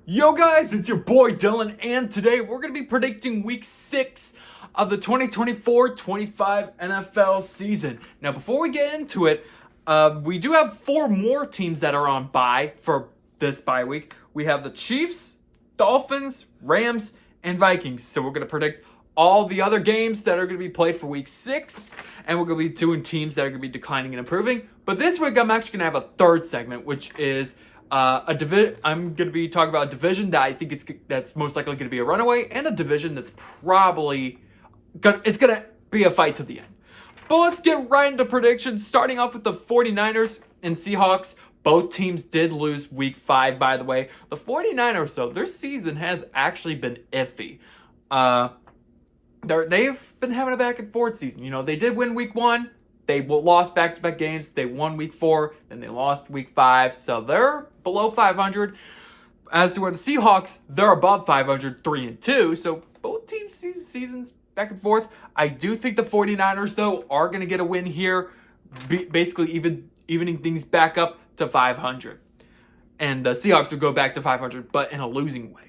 Yo guys, it's your boy Dylan, and today we're going to be predicting week 6 of the 2024-25 NFL season. Now before we get into it, we do have 4 more teams that are on bye for this bye week. We have the Chiefs, Dolphins, Rams, and Vikings. So we're going to predict all the other games that are going to be played for week 6, and we're going to be doing teams that are going to be declining and improving. But this week I'm actually going to have a third segment, which is I'm going to be talking about a division that I think that's most likely going to be a runaway, and a division that's probably going to be a fight to the end. But let's get right into predictions, starting off with the 49ers and Seahawks. Both teams did lose week 5, by the way. The 49ers, though, their season has actually been iffy. They've been having a back and forth season. You know, they did win week 1. They lost back-to-back games. They won week 4, then they lost week 5. So they're below 500. As to where the Seahawks, they're above 500, 3-2. So both teams' seasons back and forth. I do think the 49ers, though, are going to get a win here, basically evening things back up to 500. And the Seahawks will go back to 500, but in a losing way.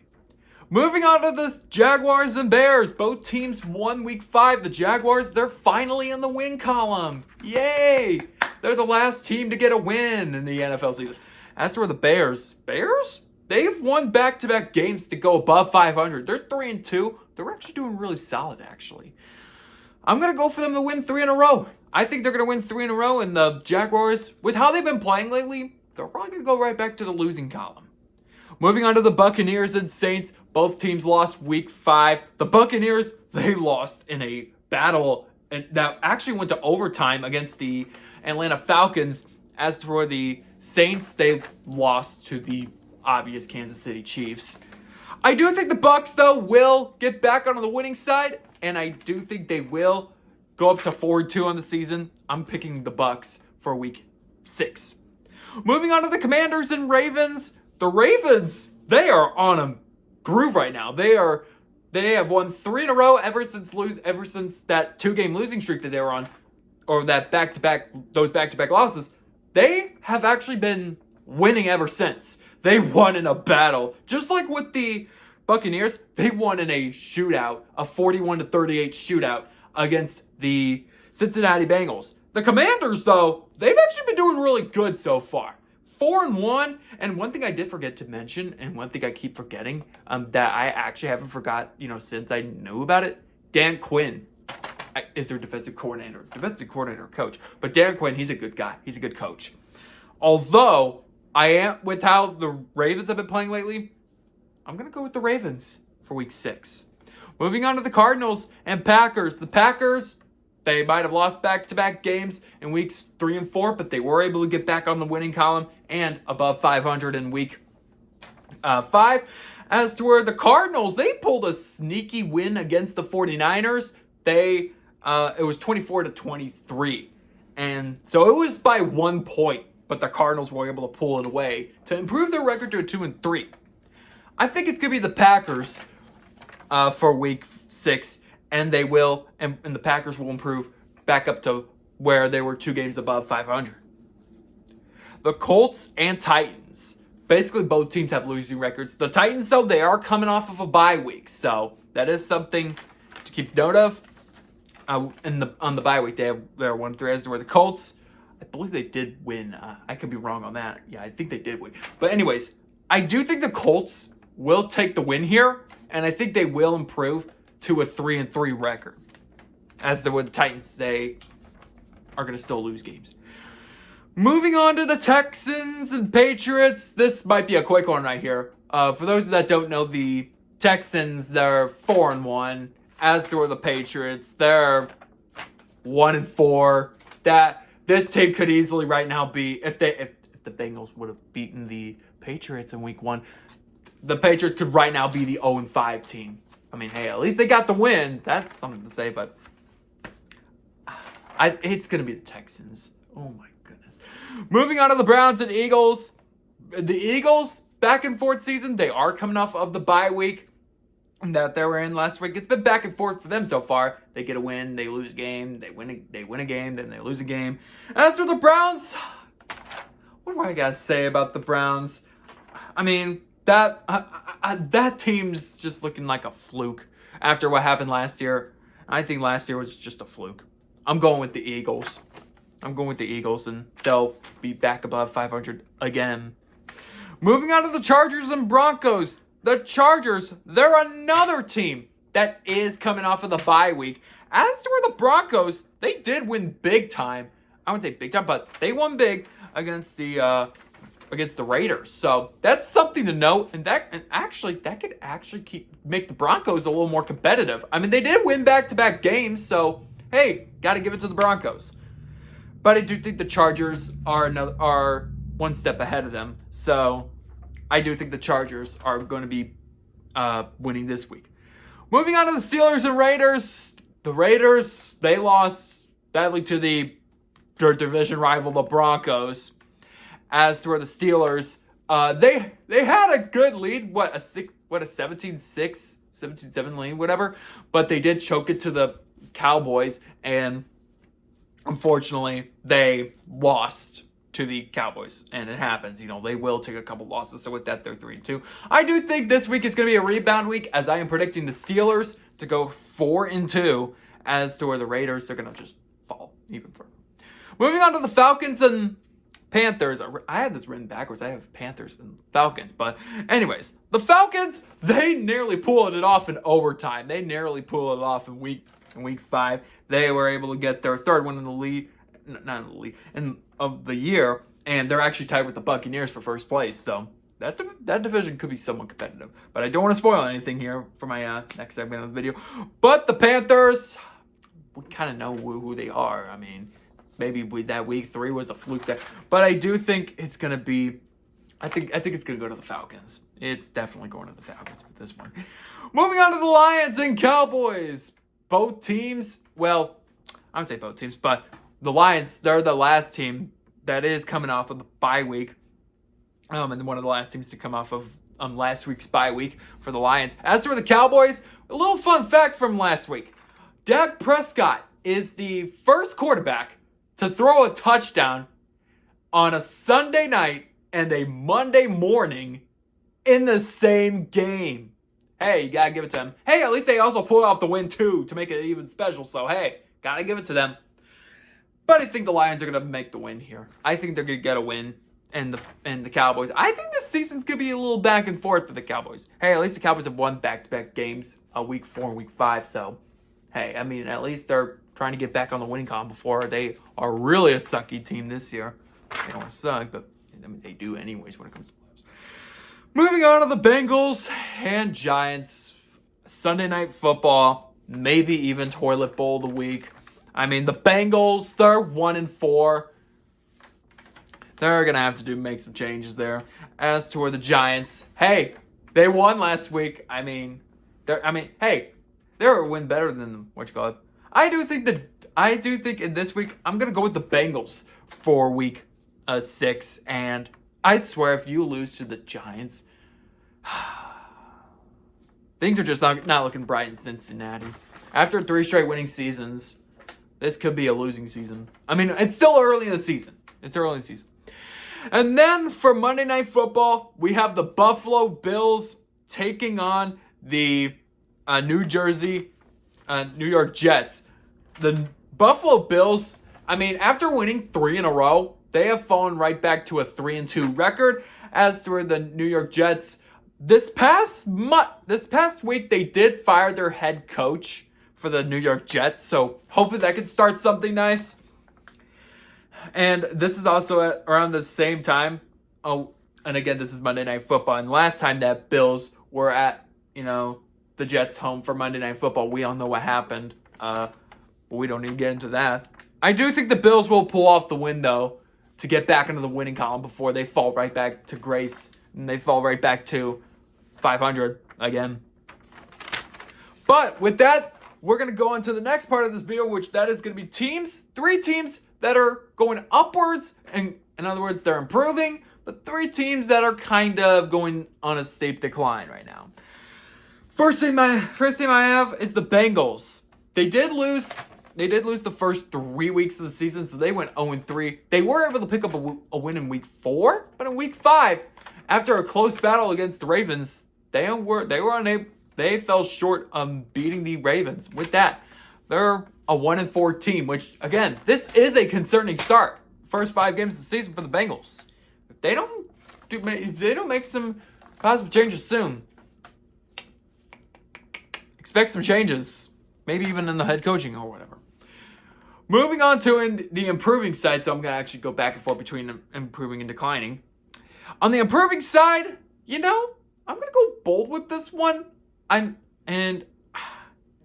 Moving on to the Jaguars and Bears. Both teams won week 5. The Jaguars, they're finally in the win column. Yay! They're the last team to get a win in the NFL season. As for the Bears, they've won back-to-back games to go above 500. They're 3-2. They're actually doing really solid, actually. I'm going to go for them to win 3 in a row. I think they're going to win 3 in a row, and the Jaguars, with how they've been playing lately, they're probably going to go right back to the losing column. Moving on to the Buccaneers and Saints. Both teams lost week 5. The Buccaneers, they lost in a battle that actually went to overtime against the Atlanta Falcons. As for the Saints, they lost to the obvious Kansas City Chiefs. I do think the Bucs, though, will get back on the winning side, and I do think they will go up to 4-2 on the season. I'm picking the Bucs for week 6. Moving on to the Commanders and Ravens. The Ravens, they are on a groove right now. They have won 3 in a row ever since that 2-game losing streak that they were on, or that back-to-back losses. They have actually been winning ever since. They won in a battle, just like with the Buccaneers. They won in a shootout, a 41-38 shootout against the Cincinnati Bengals. The Commanders, though, they've actually been doing really good so far. 4-1, and one thing I did forget to mention, and one thing I keep forgetting, that I actually haven't forgot, since I knew about it, Dan Quinn is their defensive coordinator coach. But Dan Quinn, he's a good guy. He's a good coach. Although, with how the Ravens have been playing lately, I'm going to go with the Ravens for week 6. Moving on to the Cardinals and Packers. The Packers, they might have lost back-to-back games in weeks 3 and 4, but they were able to get back on the winning column and above 500 in week 5. As to where the Cardinals, they pulled a sneaky win against the 49ers. It was 24-23. And so it was by 1 point, but the Cardinals were able to pull it away to improve their record to a 2-3. I think it's going to be the Packers for week 6. And they will, and the Packers will improve back up to where they were 2 games above 500. The Colts and Titans. Basically, both teams have losing records. The Titans, though, they are coming off of a bye week. So that is something to keep note of. On the bye week, they're 1-3. As to where the Colts, I believe they did win. I could be wrong on that. Yeah, I think they did win. But anyways, I do think the Colts will take the win here. And I think they will improve to a 3-3 record. As to where the Titans, they are going to still lose games. Moving on to the Texans and Patriots. This might be a quick one right here. For those that don't know, the Texans, they're 4-1. As to where the Patriots, they're 1-4. That this team could easily right now be, if the Bengals would have beaten the Patriots in week 1, the Patriots could right now be the 0-5 team. I mean, hey, at least they got the win. That's something to say, but it's going to be the Texans. Oh, my goodness. Moving on to the Browns and Eagles. The Eagles, back and forth season. They are coming off of the bye week that they were in last week. It's been back and forth for them so far. They get a win, they lose a game, they win a game, then they lose a game. As for the Browns, what do I got to say about the Browns? I mean, that that team's just looking like a fluke after what happened last year. I think last year was just a fluke. I'm going with the Eagles. And they'll be back above 500 again. Moving on to the Chargers and Broncos. The Chargers, they're another team that is coming off of the bye week. As to where the Broncos, they did win big time. I wouldn't say big time, but they won big against the Raiders. So that's something to note, and that could actually make the Broncos a little more competitive. I mean, they did win back-to-back games, so hey, got to give it to the Broncos. But I do think the Chargers are one step ahead of them. So I do think the Chargers are going to be winning this week. Moving on to the Steelers and Raiders. The Raiders, they lost badly to their division rival, the Broncos. As to where the Steelers, they had a good lead, a 17-6, 17-7 lead, whatever. But they did choke it to the Cowboys, and unfortunately, they lost to the Cowboys, and it happens. They will take a couple losses, so with that, they're 3-2. I do think this week is going to be a rebound week, as I am predicting the Steelers to go 4-2, as to where the Raiders are going to just fall even further. Moving on to the Falcons and Panthers. I had this written backwards. I have Panthers and Falcons, but anyways, the Falcons, they nearly pulled it off in overtime. They nearly pulled it off in week 5. They were able to get their third one in the lead, of the year, and they're actually tied with the Buccaneers for first place. So that division could be somewhat competitive. But I don't want to spoil anything here for my next segment of the video. But the Panthers, we kind of know who they are. I mean, maybe that week 3 was a fluke there, but I do think it's gonna be. I think it's gonna go to the Falcons. It's definitely going to the Falcons with this one. Moving on to the Lions and Cowboys. Both teams, well, I would say both teams, but the Lions, they're the last team that is coming off of the bye week. And one of the last teams to come off of last week's bye week for the Lions. As for the Cowboys, a little fun fact from last week. Dak Prescott is the first quarterback to throw a touchdown on a Sunday night and a Monday morning in the same game. Hey, you gotta give it to them. Hey, at least they also pulled off the win too to make it even special. So hey, gotta give it to them. But I think the Lions are gonna make the win here. I think they're gonna get a win, and the Cowboys. I think this season's gonna be a little back and forth for the Cowboys. Hey, at least the Cowboys have won back-to-back games, week 4 and week 5. So hey, I mean, at least they're trying to get back on the winning column before they are really a sucky team this year. They don't suck, but I mean, they do anyways when it comes to playoffs. Moving on to the Bengals and Giants. Sunday Night Football, maybe even Toilet Bowl of the week. I mean, the Bengals, they're 1-4. They're going to have to make some changes there. As to where the Giants, hey, they won last week. They're a win better than I do think in this week, I'm going to go with the Bengals for week 6. And I swear, if you lose to the Giants, things are just not looking bright in Cincinnati. After 3 straight winning seasons, this could be a losing season. I mean, it's still early in the season. And then for Monday Night Football, we have the Buffalo Bills taking on the New York Jets. The Buffalo Bills, after winning 3 in a row, they have fallen right back to a 3-2 record. As to the New York Jets, this past week, they did fire their head coach for the New York Jets. So hopefully that can start something nice. And this is also at around the same time. Oh, and again, this is Monday Night Football. And last time that Bills were at, the Jets' home for Monday Night Football, we all know what happened. But we don't need to get into that. I do think the Bills will pull off the win, though, to get back into the winning column before they fall right back to grace. And they fall right back to 500 again. But with that, we're going to go on to the next part of this video, which that is going to be 3 teams that are going upwards. And in other words, they're improving. But 3 teams that are kind of going on a steep decline right now. First team I have is the Bengals. They did lose the first 3 weeks of the season, so they went 0-3. They were able to pick up a win in week 4, but in week 5, after a close battle against the Ravens, they were unable. They fell short on beating the Ravens. With that, they're a 1-4 team, which again, this is a concerning start. First 5 games of the season for the Bengals. If they don't make some positive changes soon, expect some changes. Maybe even in the head coaching or whatever. Moving on to the improving side, so I'm going to actually go back and forth between improving and declining. On the improving side, I'm going to go bold with this one. And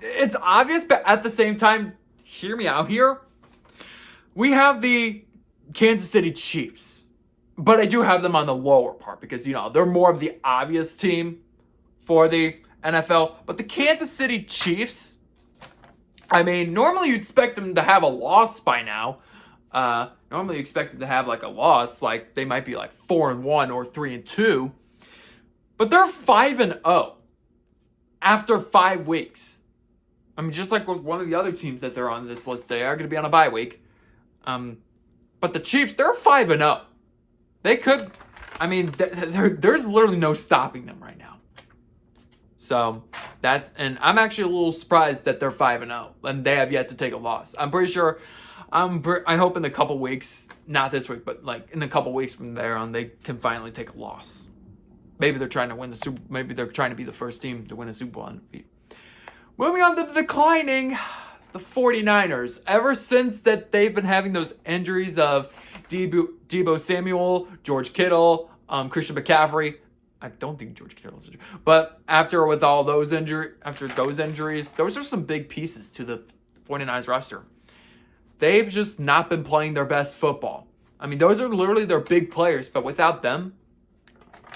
it's obvious, but at the same time, hear me out here. We have the Kansas City Chiefs, but I do have them on the lower part because, they're more of the obvious team for the NFL. But the Kansas City Chiefs, normally you'd expect them to have a loss by now. Normally you expect them to have like a loss, like they might be like 4-1 or 3-2. But they're 5-0 after 5 weeks. Just like with one of the other teams that they're on this list, they are going to be on a bye week. But the Chiefs, they're 5-0. They could, there's literally no stopping them right now. So and I'm actually a little surprised that they're 5-0 and they have yet to take a loss. I'm pretty sure, I hope in a couple weeks, not this week, but like in a couple weeks from there on, they can finally take a loss. Maybe they're trying to win maybe they're trying to be the first team to win a Super Bowl. Moving on to the declining, the 49ers. Ever since that they've been having those injuries of Deebo Samuel, George Kittle, Christian McCaffrey. I don't think George Kittle's injured. But after those injuries, those are some big pieces to the 49ers roster. They've just not been playing their best football. Those are literally their big players, but without them,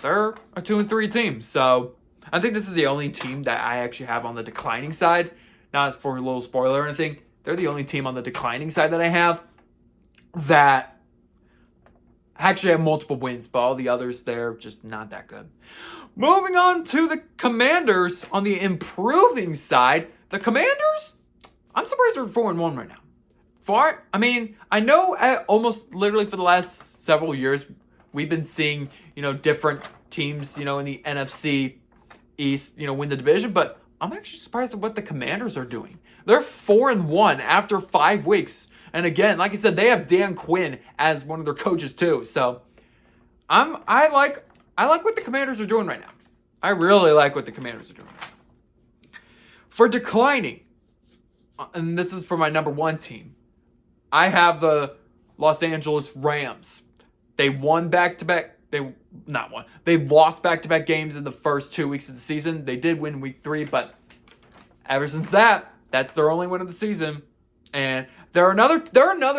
they're a 2-3 team. So I think this is the only team that I actually have on the declining side. Not for a little spoiler or anything. They're the only team on the declining side that I have that actually have multiple wins, but all the others, they're just not that good. Moving on to the Commanders on the improving side. The Commanders, I'm surprised they're 4-1 right now. I know almost literally for the last several years, we've been seeing, different teams, in the NFC East, win the division, but I'm actually surprised at what the Commanders are doing. They're 4-1 after 5 weeks. And again, like I said, they have Dan Quinn as one of their coaches too. So I like what the Commanders are doing right now. I really like what the Commanders are doing right now. For declining, and this is for my number 1 team, I have the Los Angeles Rams. They won back-to-back. They lost back-to-back games in the first 2 weeks of the season. They did win week 3, but ever since that's their only win of the season. And they're another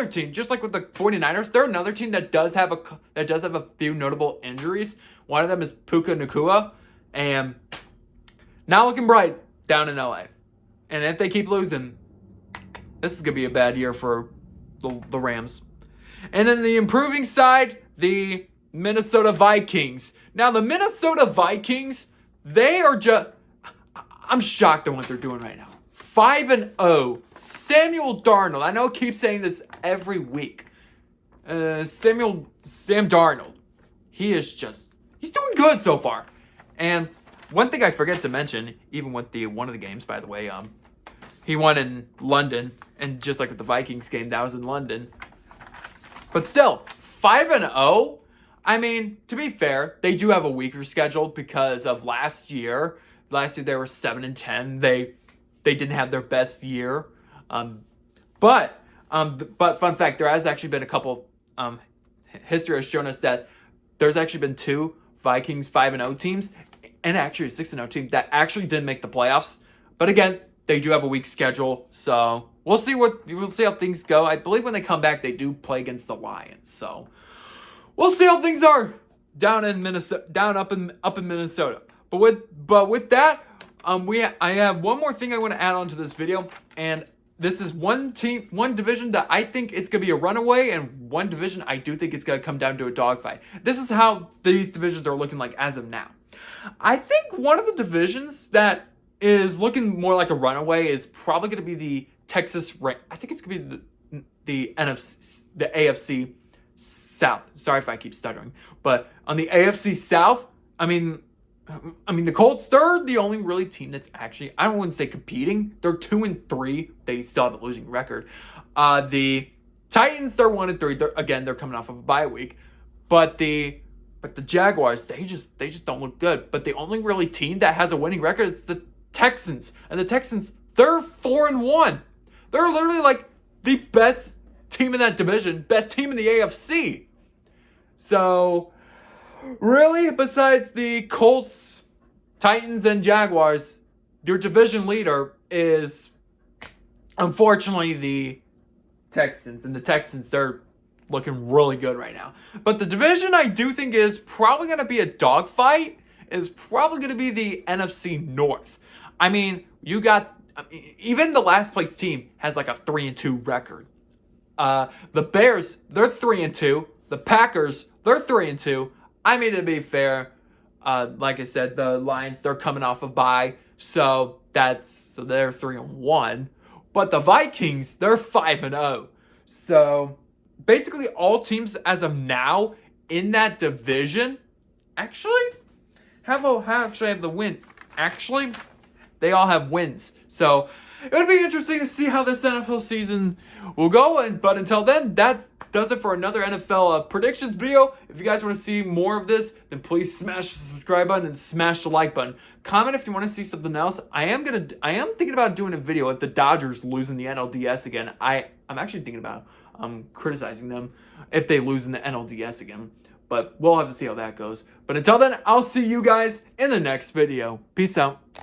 team, just like with the 49ers, they're another team that does have a few notable injuries. One of them is Puka Nacua, and not looking bright down in LA. And if they keep losing, this is going to be a bad year for the Rams. And then the improving side, the Minnesota Vikings. Now, the Minnesota Vikings, I'm shocked at what they're doing right now. 5-0. Samuel Darnold. I know I keep saying this every week. Sam Darnold. He's doing good so far. And one thing I forget to mention, even with one of the games, by the way, he won in London, and just like with the Vikings game, that was in London. But still, 5-0. To be fair, they do have a weaker schedule because of last year. Last year they were 7-10. They didn't have their best year. But fun fact, there has actually been a couple. History has shown us that there's actually been 2 Vikings 5-0 teams, and actually a 6-0 team that actually didn't make the playoffs. But again, they do have a weak schedule, so we'll see how things go. I believe when they come back, they do play against the Lions, so we'll see how things are down in Minnesota, up in Minnesota. But with that, I have one more thing I want to add on to this video, and this is one division that I think it's going to be a runaway, and one division I do think it's going to come down to a dogfight. This is how these divisions are looking like as of now. I think one of the divisions that is looking more like a runaway is probably going to be the Texas. I think it's going to be the NFC, the AFC South. Sorry if I keep stuttering, but on the AFC South, I mean, the Colts, they're the only really team that's actually, I wouldn't say competing. They're 2-3. They still have a losing record. The Titans, they're 1-3. They're coming off of a bye week. But the Jaguars, they just don't look good. But the only really team that has a winning record is the Texans. And the Texans, they're 4-1. They're literally like the best team in that division, best team in the AFC. So, really, besides the Colts, Titans, and Jaguars, your division leader is unfortunately the Texans. And the Texans, they're looking really good right now. But the division I do think is probably going to be a dogfight is probably going to be the NFC North. I mean, even the last place team has like a 3-2 record. The Bears, they're 3-2. The Packers, they're 3-2. I mean, to be fair, like I said, the Lions, they're coming off a bye, so they're 3-1. But the Vikings, they're 5-0. So basically, all teams as of now in that division actually have the win. Actually, they all have wins. So it would be interesting to see how this NFL season will go. But until then, that does it for another NFL predictions video. If you guys want to see more of this, then please smash the subscribe button and smash the like button. Comment if you want to see something else. I am thinking about doing a video if the Dodgers lose in the NLDS again. I'm actually thinking about criticizing them if they lose in the NLDS again. But we'll have to see how that goes. But until then, I'll see you guys in the next video. Peace out.